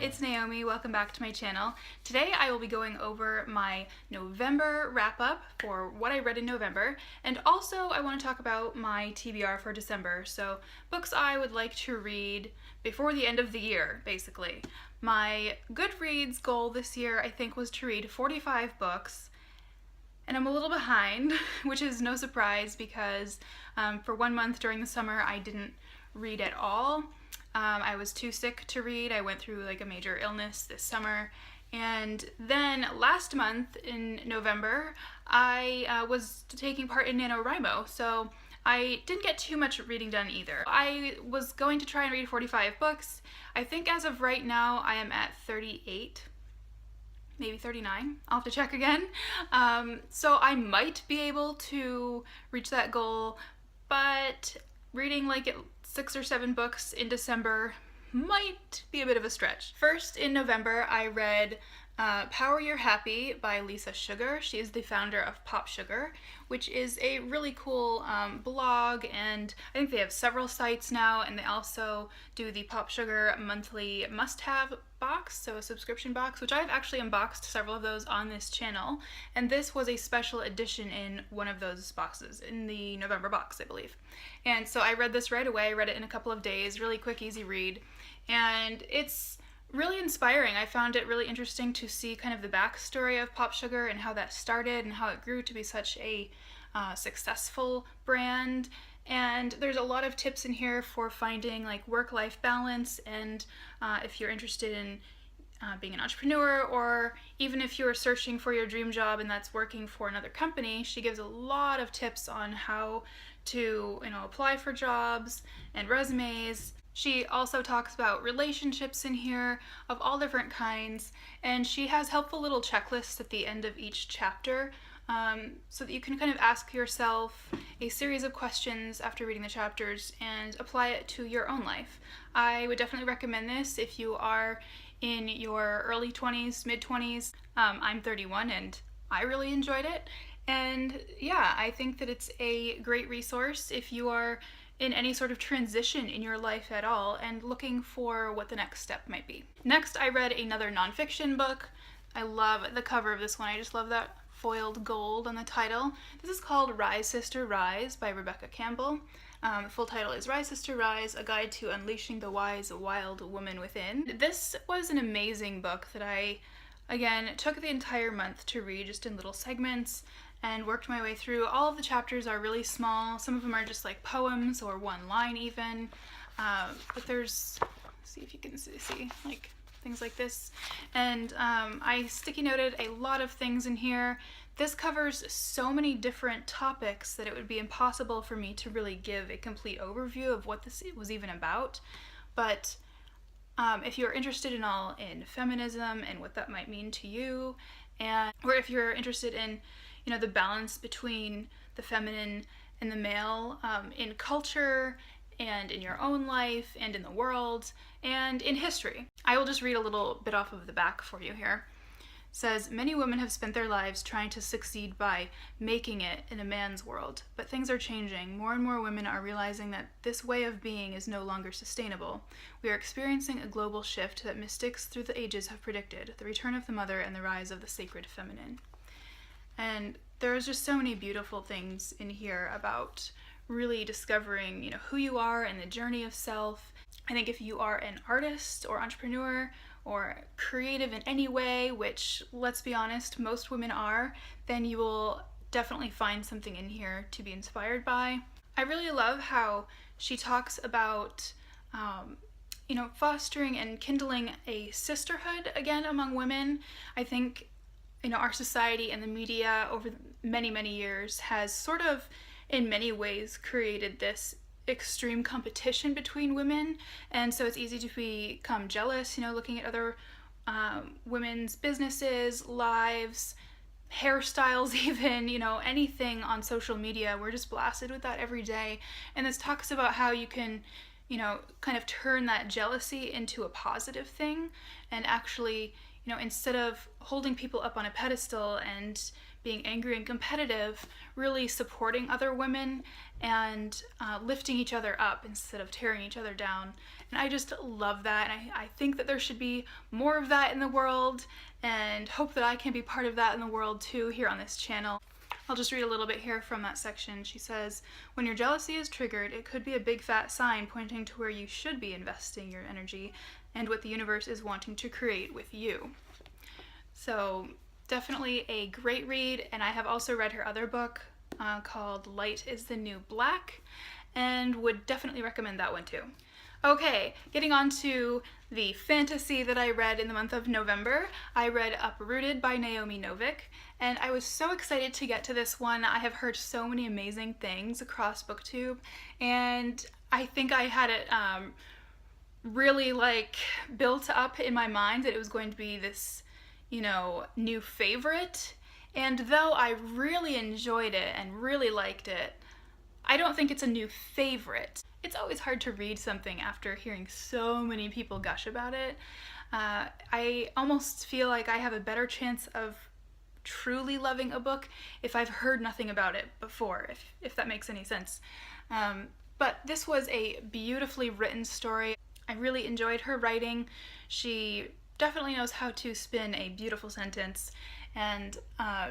it's Naomi. Welcome back to my channel. Today I will be going over my November wrap-up for what I read in November, and also I want to talk about my TBR for December, so books I would like to read before the end of the year, basically. My Goodreads goal this year, I think, was to read 45 books, and I'm a little behind, which is no surprise because for 1 month during the summer I didn't read at all. I was too sick to read. I went through like a major illness this summer, and then last month in November I was taking part in NaNoWriMo, so I didn't get too much reading done either. I was going to try and read 45 books. I think as of right now I am at 38, maybe 39. I'll have to check again. So I might be able to reach that goal, but reading like 6 or 7 books in December might be a bit of a stretch. First, in November, I read Power You're Happy by Lisa Sugar. She is the founder of Pop Sugar, which is a really cool blog, and I think they have several sites now, and they also do the Pop Sugar monthly must-have box, so a subscription box, which I've actually unboxed several of those on this channel, and this was a special edition in one of those boxes, in the November box, I believe. And so I read this right away. I read it in a couple of days, really quick, easy read, and it's really inspiring. I found it really interesting to see kind of the backstory of Pop Sugar and how that started and how it grew to be such a successful brand. And there's a lot of tips in here for finding like work-life balance, and if you're interested in being an entrepreneur, or even if you're searching for your dream job and that's working for another company, she gives a lot of tips on how to, apply for jobs and resumes. She also talks about relationships in here of all different kinds, and she has helpful little checklists at the end of each chapter so that you can kind of ask yourself a series of questions after reading the chapters and apply it to your own life. I would definitely recommend this if you are in your early 20s, mid-20s. I'm 31 and I really enjoyed it. And yeah, I think that it's a great resource if you are in any sort of transition in your life at all and looking for what the next step might be. Next, I read another nonfiction book. I love the cover of this one. I just love that foiled gold on the title. This is called Rise Sister Rise by Rebecca Campbell. The full title is Rise Sister Rise, A Guide to Unleashing the Wise Wild Woman Within. This was an amazing book that I, again, took the entire month to read just in little segments and worked my way through. All of the chapters are really small. Some of them are just like poems or one line even. But there's, see if you can see, like things like this. And I sticky noted a lot of things in here. This covers so many different topics that it would be impossible for me to really give a complete overview of what this was even about. But if you're interested in feminism and what that might mean to you, or if you're interested in the balance between the feminine and the male in culture and in your own life and in the world and in history. I will just read a little bit off of the back for you here. It says, many women have spent their lives trying to succeed by making it in a man's world, but things are changing. More and more women are realizing that this way of being is no longer sustainable. We are experiencing a global shift that mystics through the ages have predicted, the return of the mother and the rise of the sacred feminine. And there's just so many beautiful things in here about really discovering, who you are and the journey of self. I think if you are an artist or entrepreneur or creative in any way, which, let's be honest, most women are, then you will definitely find something in here to be inspired by. I really love how she talks about fostering and kindling a sisterhood again among women. I think our society and the media over many, many years has sort of, in many ways, created this extreme competition between women, and so it's easy to become jealous, looking at other women's businesses, lives, hairstyles even, anything on social media. We're just blasted with that every day, and this talks about how you can, kind of turn that jealousy into a positive thing and actually, instead of holding people up on a pedestal and being angry and competitive, really supporting other women and lifting each other up instead of tearing each other down. And I just love that, and I think that there should be more of that in the world, and hope that I can be part of that in the world too here on this channel. I'll just read a little bit here from that section. She says, "When your jealousy is triggered, it could be a big fat sign pointing to where you should be investing your energy and what the universe is wanting to create with you." So definitely a great read, and I have also read her other book called Light is the New Black, and would definitely recommend that one too. Okay, getting on to the fantasy that I read in the month of November. I read Uprooted by Naomi Novik, and I was so excited to get to this one. I have heard so many amazing things across BookTube, and I think I had it really like built up in my mind that it was going to be this, you know, new favorite. And though I really enjoyed it and really liked it, I don't think it's a new favorite. It's always hard to read something after hearing so many people gush about it. I almost feel like I have a better chance of truly loving a book if I've heard nothing about it before, if that makes any sense. But this was a beautifully written story. I really enjoyed her writing. She definitely knows how to spin a beautiful sentence, and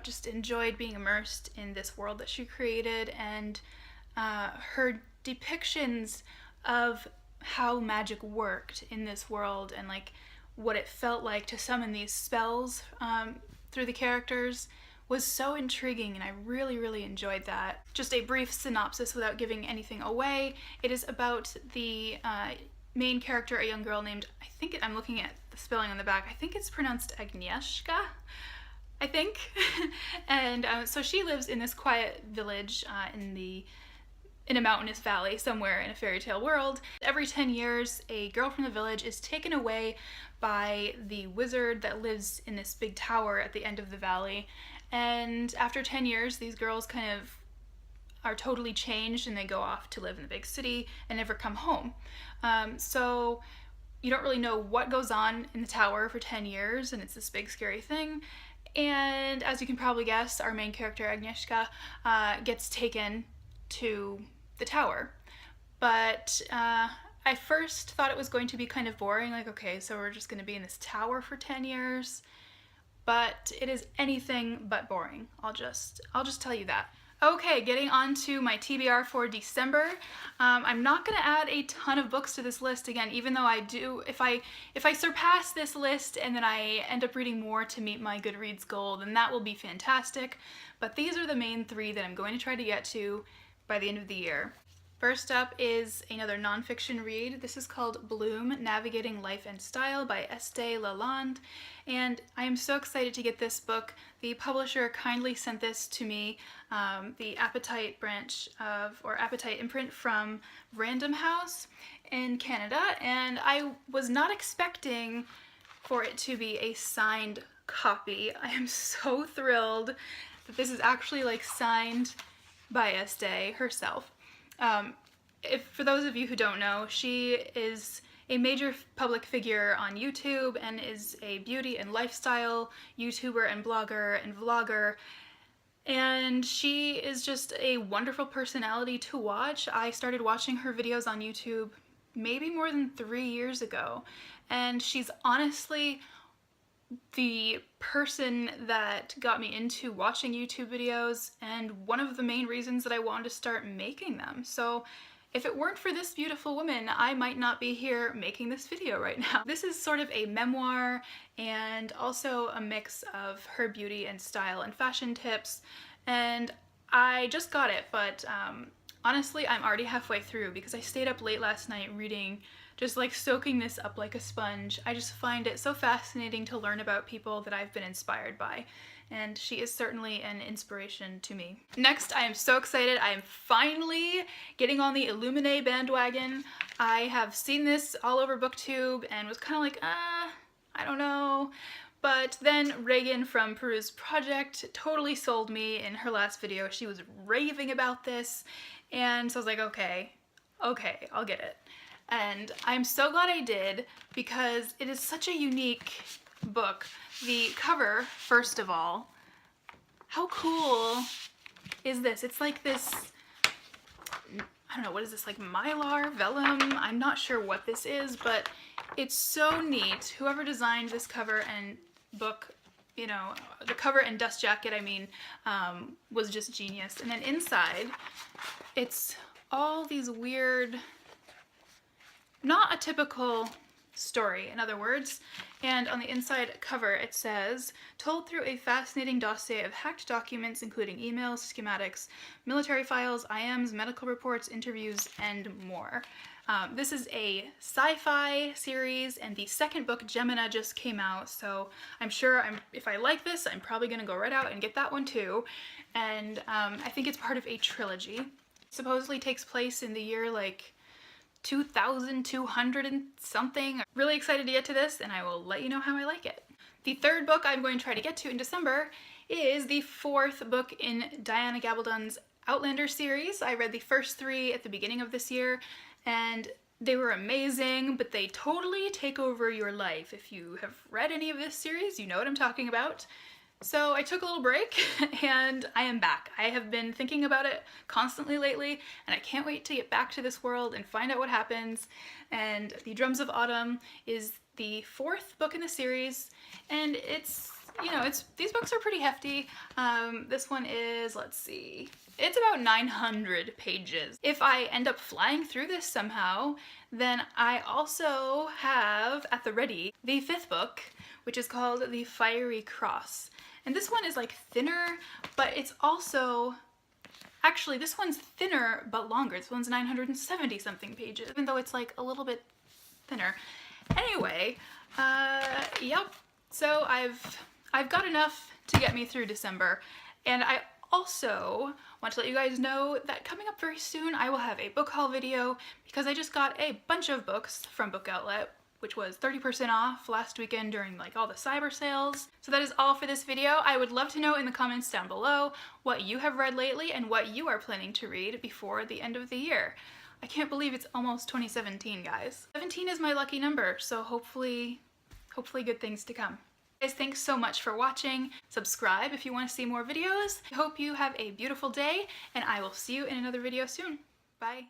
just enjoyed being immersed in this world that she created, and her depictions of how magic worked in this world and like what it felt like to summon these spells through the characters was so intriguing, and I really enjoyed that. Just a brief synopsis without giving anything away. It is about the main character, a young girl named, I'm looking at the spelling on the back, I think it's pronounced Agnieszka, I think. And so she lives in this quiet village in a mountainous valley somewhere in a fairy tale world. Every 10 years, a girl from the village is taken away by the wizard that lives in this big tower at the end of the valley. And after 10 years, these girls kind of are totally changed, and they go off to live in the big city and never come home. So you don't really know what goes on in the tower for 10 years, and it's this big scary thing. And as you can probably guess, our main character, Agnieszka, gets taken to the tower. But I first thought it was going to be kind of boring, like, okay, so we're just going to be in this tower for 10 years. But it is anything but boring. I'll just tell you that. Okay, getting on to my TBR for December. I'm not going to add a ton of books to this list again, even though I do, if I surpass this list and then I end up reading more to meet my Goodreads goal, then that will be fantastic. But these are the main three that I'm going to try to get to by the end of the year. First up is another nonfiction read. This is called Bloom, Navigating Life and Style by Estee Lalonde, and I am so excited to get this book. The publisher kindly sent this to me, the Appetite Appetite imprint from Random House in Canada, and I was not expecting for it to be a signed copy. I am so thrilled that this is actually like signed by Estee herself. For those of you who don't know, she is a major public figure on YouTube and is a beauty and lifestyle YouTuber and blogger and vlogger, and she is just a wonderful personality to watch. I started watching her videos on YouTube maybe more than 3 years ago, and she's honestly the person that got me into watching YouTube videos and one of the main reasons that I wanted to start making them. So if it weren't for this beautiful woman, I might not be here making this video right now. This is sort of a memoir and also a mix of her beauty and style and fashion tips, and I just got it, but honestly I'm already halfway through because I stayed up late last night reading, just like soaking this up like a sponge. I just find it so fascinating to learn about people that I've been inspired by, and she is certainly an inspiration to me. Next, I am so excited. I am finally getting on the Illuminae bandwagon. I have seen this all over BookTube and was kind of like, I don't know. But then Reagan from Peruse Project totally sold me in her last video. She was raving about this, and so I was like, okay, I'll get it. And I'm so glad I did because it is such a unique book. The cover, first of all, How cool is this? It's like this, I don't know, what is this, like mylar, vellum? I'm not sure what this is, but it's so neat. Whoever designed this cover and book, you know, the cover and dust jacket, I mean, was just genius. And then inside, it's all these weird, not a typical story, in other words. And on the inside cover it says, told through a fascinating dossier of hacked documents including emails, schematics, military files, IMs, medical reports, interviews, and more. This is a sci-fi series, and the second book, Gemina, just came out, so I'm sure if I like this, I'm probably gonna go right out and get that one too. And I think it's part of a trilogy. It supposedly takes place in the year like 2,200 and something. Really excited to get to this, and I will let you know how I like it. The third book I'm going to try to get to in December is the fourth book in Diana Gabaldon's Outlander series. I read the first three at the beginning of this year, and they were amazing, but they totally take over your life. If you have read any of this series, you know what I'm talking about. So I took a little break and I am back. I have been thinking about it constantly lately, and I can't wait to get back to this world and find out what happens. And The Drums of Autumn is the fourth book in the series, and it's, you know, these books are pretty hefty. This one is, let's see, it's about 900 pages. If I end up flying through this somehow, then I also have at the ready the fifth book, which is called The Fiery Cross. And this one is like thinner, but it's also, actually this one's thinner but longer. This one's 970 something pages, even though it's like a little bit thinner. Anyway, yep. So I've got enough to get me through December, and I also want to let you guys know that coming up very soon I will have a book haul video, because I just got a bunch of books from Book Outlet, which was 30% off last weekend during like all the cyber sales. So that is all for this video. I would love to know in the comments down below what you have read lately and what you are planning to read before the end of the year. I can't believe it's almost 2017, guys. 17 is my lucky number, so hopefully good things to come. Guys, thanks so much for watching. Subscribe if you want to see more videos. I hope you have a beautiful day, and I will see you in another video soon. Bye.